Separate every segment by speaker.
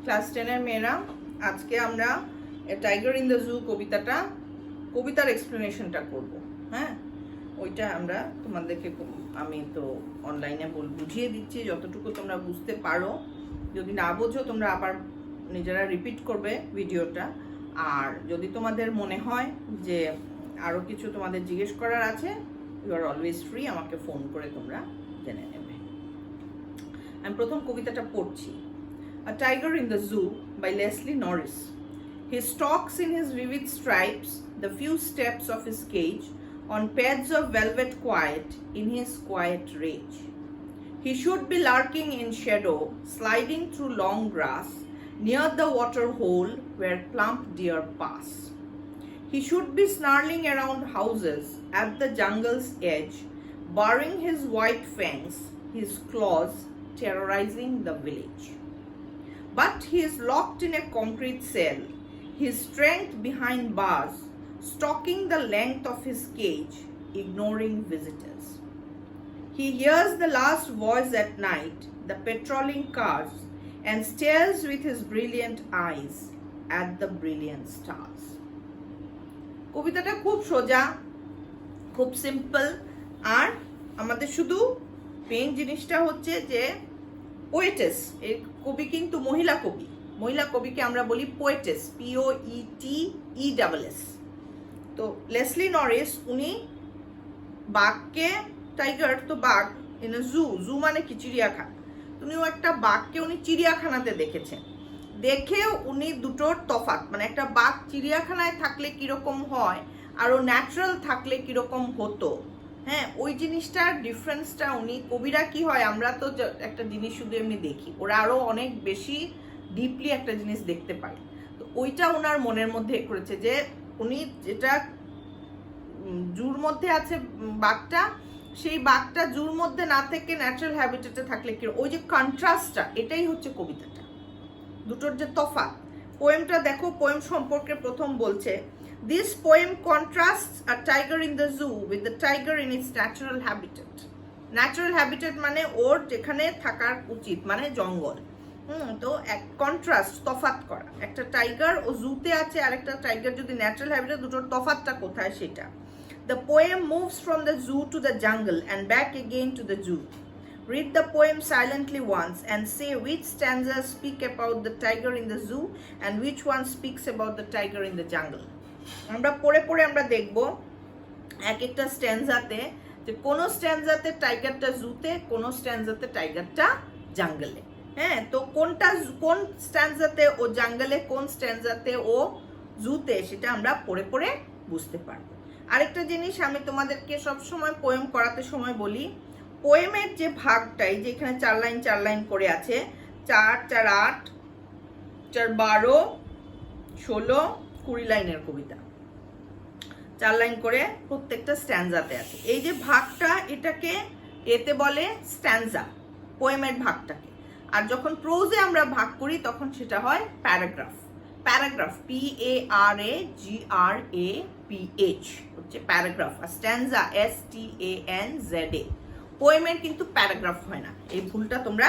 Speaker 1: Class 10 এর মেয়েরা, আজকে আমরা টাইগার ইন দ্য জু কবিতার এক্সপ্লেনেশনটা করব। হ্যাঁ, ওইটা আমরা তোমাদেরকে আমি তো অনলাইনে বুঝিয়ে দিচ্ছি যতটুকু তোমরা বুঝতে পারো। যদি না বোঝো তোমরা আবার নিজেরা রিপিট করবে ভিডিওটা। আর যদি তোমাদের মনে হয় যে আরও কিছু তোমাদের জিজ্ঞেস করার আছে, ইউ আর অলওয়েজ ফ্রি, আমাকে ফোন করে তোমরা জেনে নেবে। আমি প্রথম কবিতাটা পড়ছি। A Tiger in the Zoo by Leslie Norris. He stalks in his vivid stripes the few steps of his cage on pads of velvet quiet in his quiet rage. He should be lurking in shadow, sliding through long grass near the water hole where plump deer pass. He should be snarling around houses at the jungle's edge, baring his white fangs, his claws terrorizing the village. But he is locked in a concrete cell, his strength behind bars, stalking the length of his cage, ignoring visitors. He hears the last voice at night, the patrolling cars, and stares with his brilliant eyes at the brilliant stars. কবিতাটা খুব সোজা, খুব simple. আর আমাদের শুধু main জিনিসটা হচ্ছে যে poetess, এই কবি কিন্তু মহিলা কবিকে আমরা বলি পোয়েটেস, POETESS। তো লেসলি নরিস উনি বাঘকে, টাইগার তো বাঘ, ইন জু মানে কি চিড়িয়াখানা, উনিও একটা বাঘকে উনি চিড়িয়াখানাতে দেখেছেন। দেখে উনি দুটোর তফাৎ, মানে একটা বাঘ চিড়িয়াখানায় থাকলে কিরকম হয় আর ও ন্যাচারাল থাকলে কিরকম হতো, হ্যাঁ, ওই জিনিসটার ডিফারেন্সটা উনি, কবিরা কি হয়, আমরা তো একটা জিনিস শুধু এমনি দেখি, ওরা আরো অনেক বেশি ডিপলি একটা জিনিস দেখতে পায়। তো ওইটা ওনার মনের মধ্যে করেছে যে উনি যেটা জুর মধ্যে আছে বাঘটা, সেই বাঘটা জুর মধ্যে না থেকে ন্যাচারাল হ্যাবিটেটে থাকলে কি, ওই যে কন্ট্রাস্টটা, এটাই হচ্ছে কবিতাটা, দুটোর যে তফাৎ। পোয়েমটা দেখো, পোয়েম সম্পর্কে প্রথম বলছে, this poem contrasts a tiger in the zoo with the tiger in its natural habitat. Natural habitat মানে ওর যেখানে থাকার উচিত, মানে জঙ্গল। তো এক কন্ট্রাস্ট, তফাৎ করা, একটা টাইগার ও জুতে আছে আর একটা টাইগার যদি ন্যাচারাল হ্যাবিটেট, দুটোর তফাৎটা কোথায় সেটা। The poem moves from the zoo to the jungle and back again to the zoo. Read the poem silently once and say which stanzas speak about the tiger in the zoo and which one speaks about the tiger in the jungle. আমরা পড়ে পড়ে আমরা দেখব এক একটা স্ট্যান্জাতে যে কোন স্ট্যান্জাতে টাইগারটা জুতে, কোন স্ট্যান্জাতে টাইগারটা জঙ্গলে। হ্যাঁ, তো কোন স্ট্যান্জাতে ও জঙ্গলে, কোন স্ট্যান্জাতে ও জুতে, সেটা আমরা পড়ে পড়ে বুঝতে পারবো। আরেকটা জিনিস আমি তোমাদেরকে সবসময় পোয়েম করাতে সময় বলি, পোয়েমের যে ভাগটাই, যে এখানে 4 লাইন করে আছে, 4 4 8 4 12 16 20 লাইনের কবিতা, 4 লাইন করে প্রত্যেকটা স্ট্যান্জাতে আছে। এই যে ভাগটা, এটাকে এতে বলে স্ট্যান্জা, পোয়েমের ভাগটাকে। আর যখন প্রোজে আমরা ভাগ করি তখন সেটা হয় প্যারাগ্রাফ। PARAGRAPH হচ্ছে প্যারাগ্রাফ, আর স্ট্যান্জা STANZA। পোয়েমের কিন্তু প্যারাগ্রাফ হয় না, এই ভুলটা তোমরা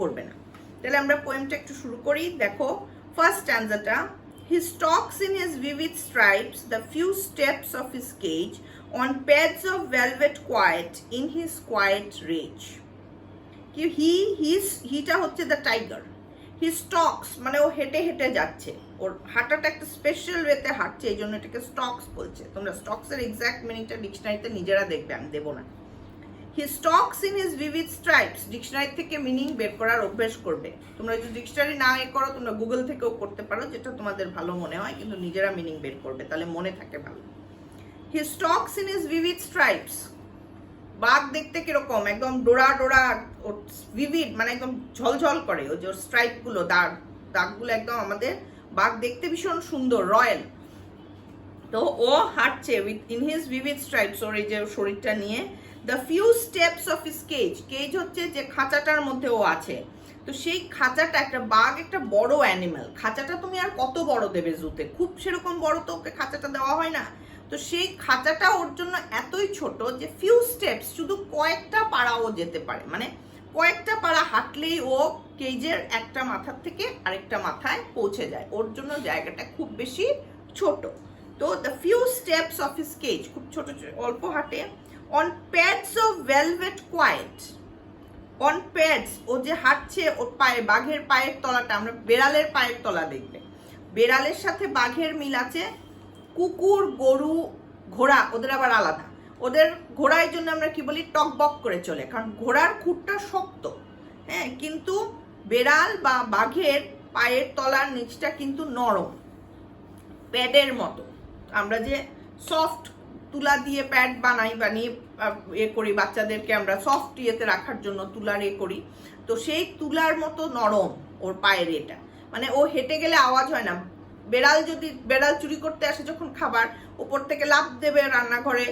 Speaker 1: করবে না। তাহলে আমরা পোয়েমটা একটু শুরু করি। দেখো first স্ট্যান্জাটা, he stalks in his vivid stripes the few steps of his cage on pads of velvet quiet in his quiet rage. হিটা হচ্ছে দ্য টাইগার, হি স্টক্স মানে ও হেঁটে হেঁটে যাচ্ছে, ওর হাঁটাটা একটা স্পেশাল ওয়েতে হাঁটছে, এই জন্য এটাকে স্টক্স বলছে। তোমরা স্টক্সের এক্সাক্ট মিনিংটা ডিকশনারিতে নিজেরা দেখবে, আমি দেবো না। He stalks in his vivid stripes, dictionary থেকে মিনিং বের করার অভ্যেস করবে। তোমরা যদি ডিকশনারি না করো, তোমরা গুগল থেকেও করতে পারো, যেটা তোমাদের ভালো মনে হয়, কিন্তু নিজেরা মিনিং বের করবে, তাহলে মনে থাকে ভালো। He stalks in his vivid stripes, বাঘ দেখতে কিরকম, একদম ডোরা ভিভিড, মানে একদম ঝলঝল করে, ওই যে স্ট্রাইপগুলো, দাগগুলো একদম, আমাদের বাঘ দেখতে ভীষণ সুন্দর, রয়্যাল। তো ও হাঁটছে with in his vivid stripes, ওর এই যে শরীরটা নিয়ে। The few steps of his cage হচ্ছে যে খাঁচাটার মধ্যে ও আছে। তো সেই খাঁচাটা, একটা বাঘ একটা বড় অ্যানিমাল, খাঁচাটা তুমি আর কত বড় দেবে জুতে, খুব সেরকম বড় তো ওকে খাঁচাটা দেওয়া হয় না। তো সেই খাঁচাটা ওর জন্য এতই ছোট যে ফিউ স্টেপস, শুধু কয়েকটা পাড়াও যেতে পারে, মানে কয়েকটা পাড়া হাঁটলেই ও কেজের একটা মাথার থেকে আরেকটা মাথায় পৌঁছে যায়, ওর জন্য জায়গাটা খুব বেশি ছোট। তো the few steps of his cage, খুব ছোট অল্প হাঁটে। On pads of velvet quiet, on pads, ও যে হাঁটছে ওর পায়ে, বাঘের পায়ের তলাটা, আমরা বেড়ালের পায়ের তলা দেখবে, বেড়ালের সাথে বাঘের মিল আছে। কুকুর, গরু, ঘোড়া ওদের আবার আলাদা। ওদের ঘোড়ার জন্য আমরা কি বলি, টকবক করে চলে, কারণ ঘোড়ার খুঁটটা শক্ত, হ্যাঁ, কিন্তু বেড়াল বা বাঘের পায়ের তলার নিচটা কিন্তু নরম, প্যাডের মতো। আমরা যে সফট তুলা দিয়ে প্যাড বানিয়ে করি, বাচ্চাদেরকে আমরা সফট ইয়েতে রাখার জন্য তুলার করি, তো সেই তুলার মতো নরম ওর পায়ের এটা, মানে ও হেঁটে গেলে আওয়াজ হয় না। বেড়াল চুরি করতে আসে যখন খাবার, উপর থেকে লাফ দেবে রান্নাঘরে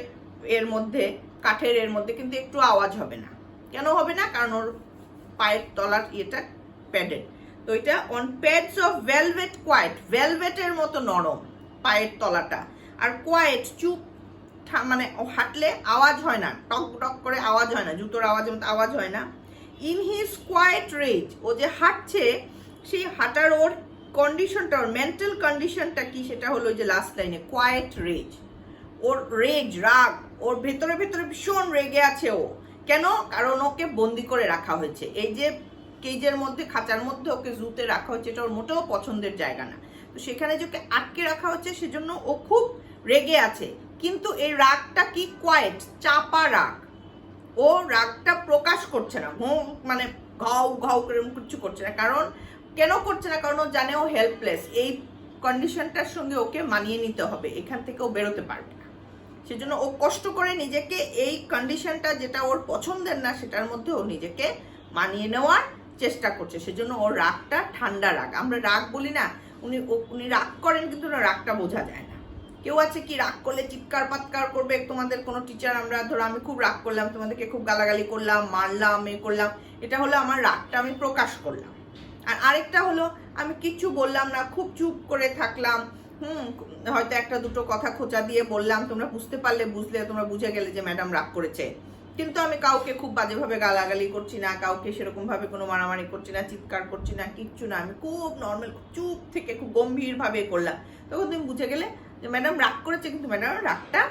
Speaker 1: এর মধ্যে, কাঠের এর মধ্যে, কিন্তু একটু আওয়াজ হবে না। কেন হবে না? কারণ ওর পায়ের তলার এটা প্যাডেড। তো এটা on pads of velvet quiet, ভেলভেটের মতো নরম পায়ের তলাটা, আর কোয়াইট চুপ, মানে হাঁটলে আওয়াজ হয় না, টক টক করে আওয়াজ হয় না, জুতোর আওয়াজের মতো আওয়াজ হয় না। ইন হিজ কোয়াইট রেজ, ও যে হাঁটছে সেই হাঁটার ওর কন্ডিশনটা, ওর মেন্টাল কন্ডিশনটা কি, সেটা হলো যে লাস্ট লাইনে কোয়াইট রেজ, ওর রেজ, রাগ, ওর ভেতরে ভেতরে ভীষণ রেগে আছে ও। কেন? কারণ ওকে বন্দি করে রাখা হয়েছে, এই যে কেজের মধ্যে, খাঁচার মধ্যে ওকে জুতে রাখা হয়েছে, এটা ওর মোটেও পছন্দের জায়গা না। তো সেখানে যে ওকে আটকে রাখা হচ্ছে, সেজন্য ও খুব রেগে আছে। কিন্তু এই রাগটা কি, কোয়াইট, চাপা রাগ, ও রাগটা প্রকাশ করছে না, মানে ঘাউ ঘাউ করে কিছু করছে না। কারণ কেন করছে না? কারণ ও জানে ও হেল্পলেস, এই কন্ডিশনটার সঙ্গে ওকে মানিয়ে নিতে হবে, এখান থেকে ও বেরোতে পারবে না। সেজন্য ও কষ্ট করে নিজেকে, এই কন্ডিশনটা যেটা ওর পছন্দের না সেটার মধ্যে ও নিজেকে মানিয়ে নেওয়ার চেষ্টা করছে। সেজন্য ওর রাগটা ঠান্ডা রাগ, আমরা রাগ বলি না, উনি রাগ করেন কিন্তু রাগটা বোঝা যায় না। কেউ আছে কি রাগ করলে চিৎকার পাৎকার করবে, তোমাদের কোনো টিচার, আমরা ধরো আমি খুব রাগ করলাম, তোমাদেরকে খুব গালাগালি করলাম, মারলাম, করলাম, এটা হলো আমার রাগটা আমি প্রকাশ করলাম। আর আরেকটা হলো আমি কিচ্ছু বললাম না, খুব চুপ করে থাকলাম, হয়তো একটা দুটো কথা খোঁচা দিয়ে বললাম, তোমরা বুঝতে পারলে বুঝলে, তোমরা বুঝে গেলে যে ম্যাডাম রাগ করেছে, কিন্তু আমি কাউকে খুব বাজেভাবে গালাগালি করছি না, কাউকে সেরকম ভাবে কোনো মারামারি করছি না, চিৎকার করছি না, কিচ্ছু না, আমি খুব নর্মাল, চুপ থেকে খুব গম্ভীর ভাবে করলাম। তখন তুমি বুঝে গেলে যে ম্যাডাম রাগ করেছে, কিন্তু ম্যাডাম রাগটা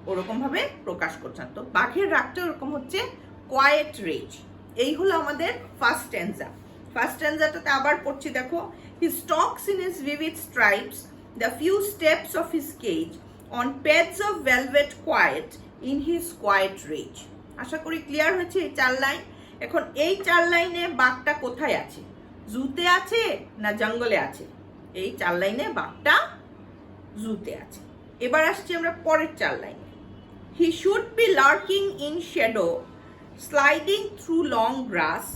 Speaker 1: ওরকম ভাবে প্রকাশ করছে না। তো বাঘের রাগটা ওরকম হচ্ছে কোয়াইট রেজ। এই হলো আমাদের ফার্স্ট স্ট্যান্জা। ফার্স্ট স্ট্যান্জাটাতে আবার পড়ছি, দেখো, he stalks in his vivid stripes the few steps of his cage on pads of velvet quiet in his quiet rage. আশা করি ক্লিয়ার হয়েছে এই 4 লাইন। এখন এই 4 লাইনে বাঘটা কোথায় আছে? জুতে আছে না জঙ্গলে আছে? এই 4 লাইনে বাঘটা জুতে আছে। এবার আসছি আমরা পরের 4 লাইনে। He should be lurking in shadow sliding through long grass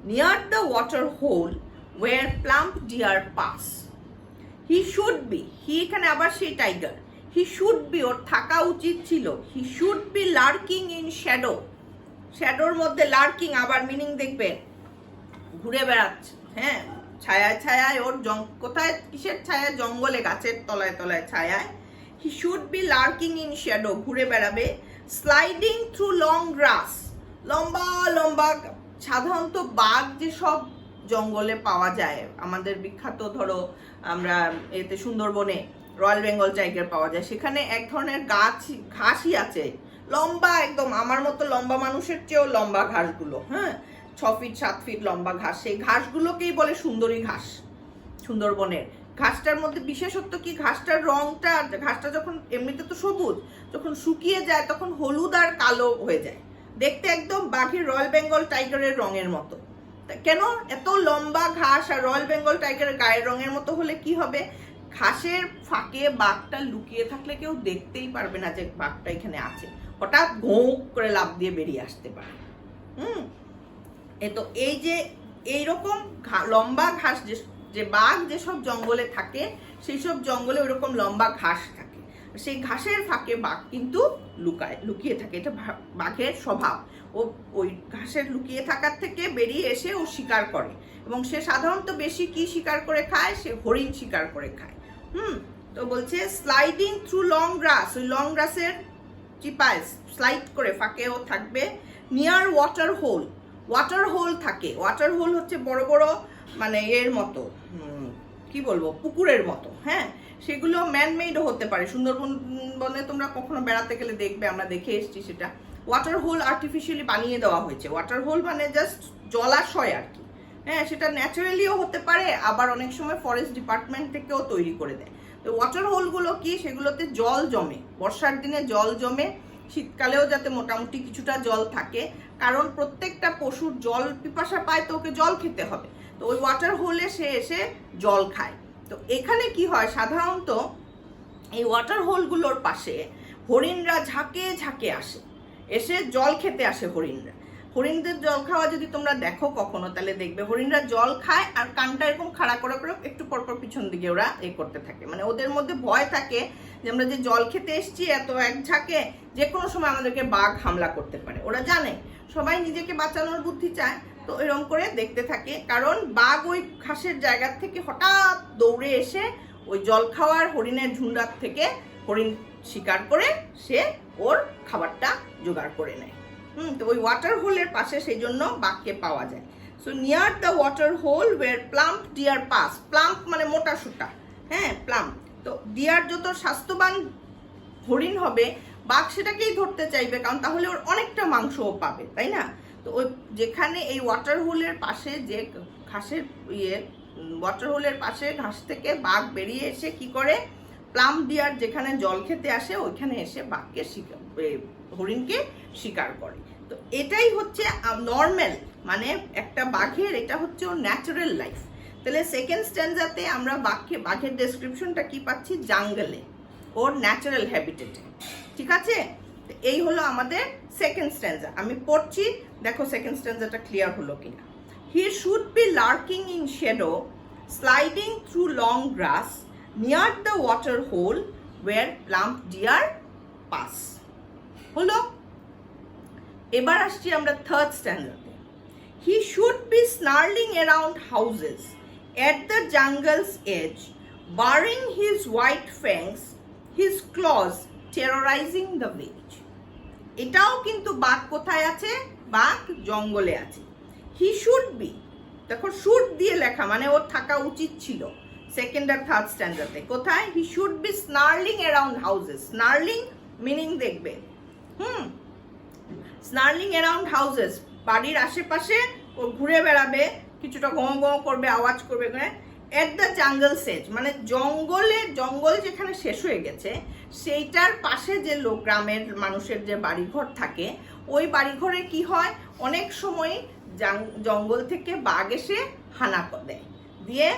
Speaker 1: near the water hole where plump deer pass. He should be, he এখানে আবার সেই টাইগার, he should be, ওর থাকা উচিত ছিল, he should be lurking in shadow, শ্যাডোর মধ্যে lurking, আবার meaning দেখবে, ঘুরে বেড়াচ্ছে, হ্যাঁ, ছায়ায় ছায়ায়, ওর কোথায়, কিসের ছায়া? জঙ্গলে, গাছের তলায় তলায় ছায়ায়। he should be lurking in shadow, ঘুরে বেড়াবে। sliding through long grass, লম্বা লম্বা, সাধারণত বাঘ যে সব জঙ্গলে পাওয়া যায়, আমাদের বিখ্যাত ধরো আমরা এতে সুন্দরবনে রয়্যাল বেঙ্গল টাইগার পাওয়া যায়, সেখানে এক ধরনের ঘাসই আছে, লম্বা একদম, আমার মতো লম্বা মানুষের চেয়েও লম্বা ঘাসগুলো, হ্যাঁ, 6 ফিট 7 ফিট লম্বা ঘাস, সেই ঘাসগুলোকেই বলে সুন্দরী ঘাস। সুন্দরবনের ঘাসটার মধ্যে বিশেষত্ব কি, ঘাসটার রংটা, ঘাসটা যখন এমনিতে তো সবুজ, যখন শুকিয়ে যায় তখন হলুদ আর কালো হয়ে যায়, দেখতে একদম বাঘের, রয়্যাল বেঙ্গল টাইগারের রঙের মতো। কেন? এত লম্বা ঘাস আর রয়্যাল বেঙ্গল টাইগারের গায়ের রঙের মতো হলে কি হবে? ঘাসের ফাঁকে বাঘটা লুকিয়ে থাকলে কেউ দেখতেই পারবে না যে বাঘটা এখানে আছে, হঠাৎ ঘোঁ করে লাফ দিয়ে বেরিয়ে আসতে পারে। তো এই যে এইরকম লম্বা ঘাস, যে বাঘ যেসব জঙ্গলে থাকে সেই সব জঙ্গলে ওরকম লম্বা ঘাস থাকে, সেই ঘাসের ফাঁকে বাঘ কিন্তু লুকিয়ে থাকে, এটা বাঘের স্বভাব। ও ওই ঘাসের লুকিয়ে থাকার থেকে বেরিয়ে এসে ও শিকার করে, এবং সে সাধারণত বেশি কি শিকার করে খায়? সে হরিণ শিকার করে খায়। তো বলছে স্লাইডিং থ্রু লং গ্রাস, ওই লং গ্রাসের চিপায় স্লাইড করে ফাঁকে ও থাকবে। Near water hole, water hole থাকে। ওয়াটার হোল হচ্ছে বড় বড় মানে এর মতো, কি বলবো, পুকুরের মতো, হ্যাঁ, সেগুলো ম্যানমেডও হতে পারে। সুন্দরবনে তোমরা কখনো বেড়াতে গেলে দেখবে, আমরা দেখে এসেছি সেটা। ওয়াটার হোল আর্টিফিশিয়ালি বানিয়ে দেওয়া হয়েছে। ওয়াটার হোল মানে জাস্ট জলাশয় আর কি, হ্যাঁ, সেটা ন্যাচারালিও হতে পারে, আবার অনেক সময় ফরেস্ট ডিপার্টমেন্ট থেকেও তৈরি করে দেয়। তো ওয়াটার হোলগুলো কি, সেগুলোতে জল জমে, বর্ষার দিনে জল জমে, শীতকালেও যাতে মোটামুটি কিছুটা জল থাকে, কারণ প্রত্যেকটা পশুর জল পিপাসা পায়, তো ওকে জল খেতে হবে। তো ওই ওয়াটার হোলে সে এসে জল খায়। তো এখানে কি হয়, সাধারণত এই ওয়াটার হোলগুলোর পাশে হরিণরা ঝাঁকে ঝাঁকে আসে, এসে জল খেতে আসে হরিণরা। হরিণদের জল খাওয়া যদি তোমরা দেখো কখনো, তাহলে দেখবে হরিণরা জল খায় আর কানটা এরকম খাড়া করে করে একটু পরপর পিছন দিকে ওরা করতে থাকে। মানে ওদের মধ্যে ভয় থাকে যে আমরা যে জল খেতে এসছি এত এক ঝাঁকে, যে কোনো সময় আমাদেরকে বাঘ হামলা করতে পারে। ওরা জানে সবাই নিজেকে বাঁচানোর বুদ্ধি চায়, তো এরকম করে দেখতে থাকে। কারণ বাঘ ওই ঘাসের জায়গা থেকে হঠাৎ দৌড়ে এসে ওই জল খাওয়ার হরিণের ঝুন্ডার থেকে হরিণ শিকার করে সে ওর খাবারটা জোগাড় করে নেয়। তো ওই ওয়াটার হোলের পাশে সেই জন্য বাঘকে পাওয়া যায়। So near the water hole where plump deer pass. Plump মানে মোটা সুটা, হ্যাঁ, প্লাম্প। তো ডিয়ার যত স্বাস্থ্যবান হরিণ হবে, বাঘ সেটাকেই ধরতে চাইবে, কারণ তাহলে ওর অনেকটা মাংসও পাবে, তাই না? তো ওই যেখানে এই ওয়াটার হোলের পাশে যে ঘাসের ওয়াটার হোলের পাশে ঘাস থেকে বাঘ বেরিয়ে এসে কি করে, প্লাম ডিয়ার যেখানে জল খেতে আসে ওইখানে এসে বাঘকে হরিণকে শিকার করে। তো এটাই হচ্ছে নর্মাল, মানে একটা বাঘের এটা হচ্ছে ওর ন্যাচারাল লাইফ। তাহলে সেকেন্ড স্ট্যান্ডাতে আমরা বাঘের ডেসক্রিপশনটা কি পাচ্ছি, জাঙ্গলে, ওর ন্যাচারাল হ্যাবিটেটে, ঠিক আছে? এই হলো আমাদের সেকেন্ড স্ট্যান্ডা। আমি পড়ছি, দেখো সেকেন্ড স্ট্যান্ডাটা ক্লিয়ার হলো কিনা। He should be lurking in shadow, sliding through long grass near the water hole where plump deer pass. হলো। এবার আসছি আমরা থার্ড স্ট্যান্ডার্ডে। He should be snarling around houses at the jungle's edge, baring his white fangs, his claws terrorizing the village. এটাও কিন্তু বাঘ কোথায় আছে, বাঘ জঙ্গলে আছে। হি শুড বি, দেখো শুড দিয়ে লেখা, মানে ওর থাকা উচিত ছিল সেকেন্ড আর থার্ড স্ট্যান্ডার্ডে। কোথায়, he should be snarling around houses. Snarling meaning দেখবে, স্নার্লিং অ্যারাউন্ড হাউসেস, বাড়ির আশেপাশে ও ঘুরে বেড়াবে, কিছুটা গঁ গঁ করবে, আওয়াজ করবে। এট দ্য জাঙ্গল সেজ মানে জঙ্গল যেখানে শেষ হয়ে গেছে সেইটার পাশে যে গ্রামের মানুষের যে বাড়িঘর থাকে, ওই বাড়িঘরে কি হয়, অনেক সময় জঙ্গল থেকে বাঘ এসে হানা দেয়, দিয়ে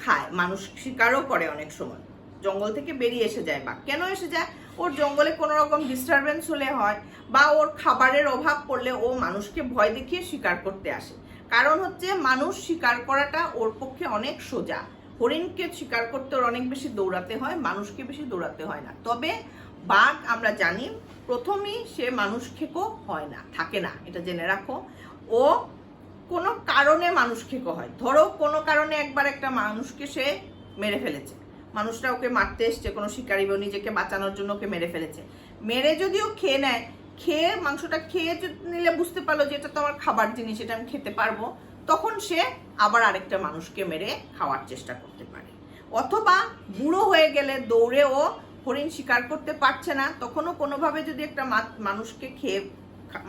Speaker 1: খায়, মানুষ শিকারও করে। অনেক সময় জঙ্গল থেকে বেরিয়ে এসে যায় বাঘ। কেন এসে যায়, ওর জঙ্গলে কোনো রকম ডিস্টারবেন্স হলে হয়, বা ওর খাবারের অভাব পড়লে ও মানুষকে ভয় দেখিয়ে শিকার করতে আসে। কারণ হচ্ছে মানুষ শিকার করাটা ওর পক্ষে অনেক সোজা। হরিণকে শিকার করতে ওর অনেক বেশি দৌড়াতে হয়, মানুষকে বেশি দৌড়াতে হয় না। তবে বাঘ আমরা জানি প্রথমেই সে মানুষ খেকো হয় না, থাকে না, এটা জেনে রাখো। ও কোনো কারণে মানুষ খেকো হয়। ধরো কোনো কারণে একবার একটা মানুষকে সে মেরে ফেলেছে, মানুষটা ওকে মারতে এসছে, কোনো শিকারী বা নিজেকে বাঁচানোর জন্য ওকে মেরে ফেলেছে। মেরে যদিও খেয়ে নেয়, খেয়ে মাংসটা খেয়ে নিলে বুঝতে পারলো যে এটা তো আমার খাবার জিনিস, এটা আমি খেতে পারবো, তখন সে আবার আরেকটা মানুষকে মেরে খাওয়ার চেষ্টা করতে পারে। অথবা বুড়ো হয়ে গেলে দৌড়ে ও হরিণ শিকার করতে পারছে না, তখনও কোনোভাবে যদি একটা মানুষকে খেয়ে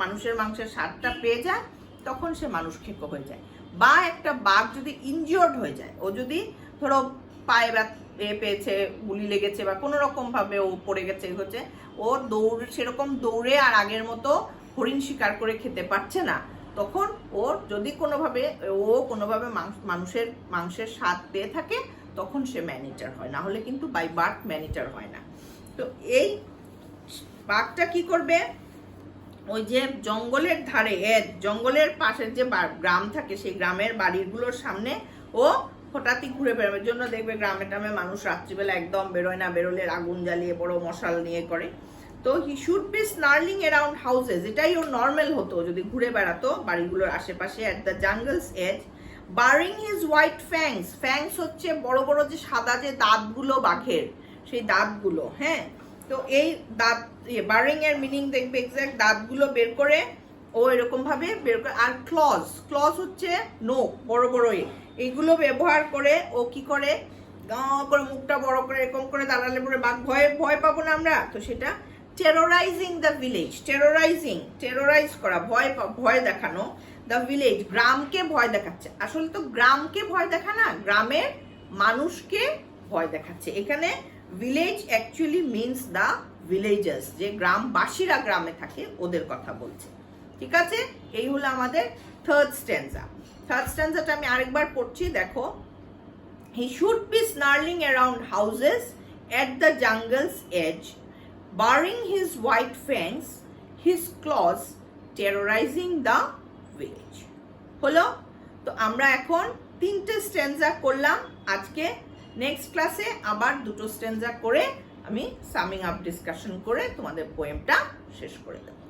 Speaker 1: মানুষের মাংসের স্বাদটা পেয়ে যায়, তখন সে মানুষ খেকো হয়ে যায়। বা একটা বাঘ যদি ইনজিওর্ড হয়ে যায়, ও যদি ধরো পায়ে পেয়েছে, গুলি লেগেছে, বা কোনো রকম ভাবে ও পড়ে গেছে, হচ্ছে ও সেরকম দৌড়ে আর আগের মতো হরিণ শিকার করে খেতে পারছে না, তখন ওর যদি কোনোভাবে মানুষের মাংসের স্বাদ পেয়ে থাকে, তখন সে ম্যানিটার হয়, না হলে কিন্তু বাই বার্থ ম্যানিটার হয় না। তো এই বাঘটা কি করবে, ওই যে জঙ্গলের ধারে, জঙ্গলের পাশের যে গ্রাম থাকে, সেই গ্রামের বাড়িগুলোর সামনে ও হঠাৎই ঘুরে বেড়ানোর জন্য দেখবে গ্রামে টামে মানুষ রাত্রিবেলা একদম বেরোয় না, বেরোলে আগুন জ্বালিয়ে বড় মশাল নিয়ে করে। তো he should be snarling around houses, এটাই ওর নর্মাল হতো যদি ঘুরে বেড়াতো বাড়িগুলোর আশেপাশে। At the jungle's edge, baring his white fangs, fangs হচ্ছে বড় বড় যে সাদা যে দাঁতগুলো বাঘের, সেই দাঁতগুলো, হ্যাঁ। তো এই দাঁত, বারিং এর মিনিং দেখবে এক্সাক্ট, দাঁতগুলো বের করে ও এরকম ভাবে বের করে। আর ক্লজ, ক্লজ হচ্ছে নোক, বড় বড় এইগুলো ব্যবহার করে ও কি করে, করে মুখটা বড় করে এরকম করে দাঁড়ালে পরে বাঘ ভয় ভয় পাবো না আমরা, তো সেটা টেরোরাইজিং দ্য ভিলেজ, টেরোরাইজ করা, ভয় দেখানো, দ্য ভিলেজ গ্রামকে ভয় দেখাচ্ছে। আসলে তো গ্রামকে ভয় দেখা না, গ্রামের মানুষকে ভয় দেখাচ্ছে। এখানে village actually means the villagers, যে গ্রামবাসীরা গ্রামে থাকে ওদের কথা বলছে। ঠিক আছে, এই হলো আমাদের থার্ড স্ট্যান্জা। থার্ড স্ট্যান্জাটা আমি আরেকবার পড়ছি, দেখো। He should be snarling around houses at the jungle's edge, baring his white fangs, his claws, terrorizing the village. হলো? তো আমরা এখন 3টে স্ট্যান্জা করলাম আজকে। নেক্সট ক্লাসে আবার 2টো স্ট্যান্জা করে আমি সামিং আপ ডিসকাশন করে তোমাদের পোয়েমটা শেষ করে দেব।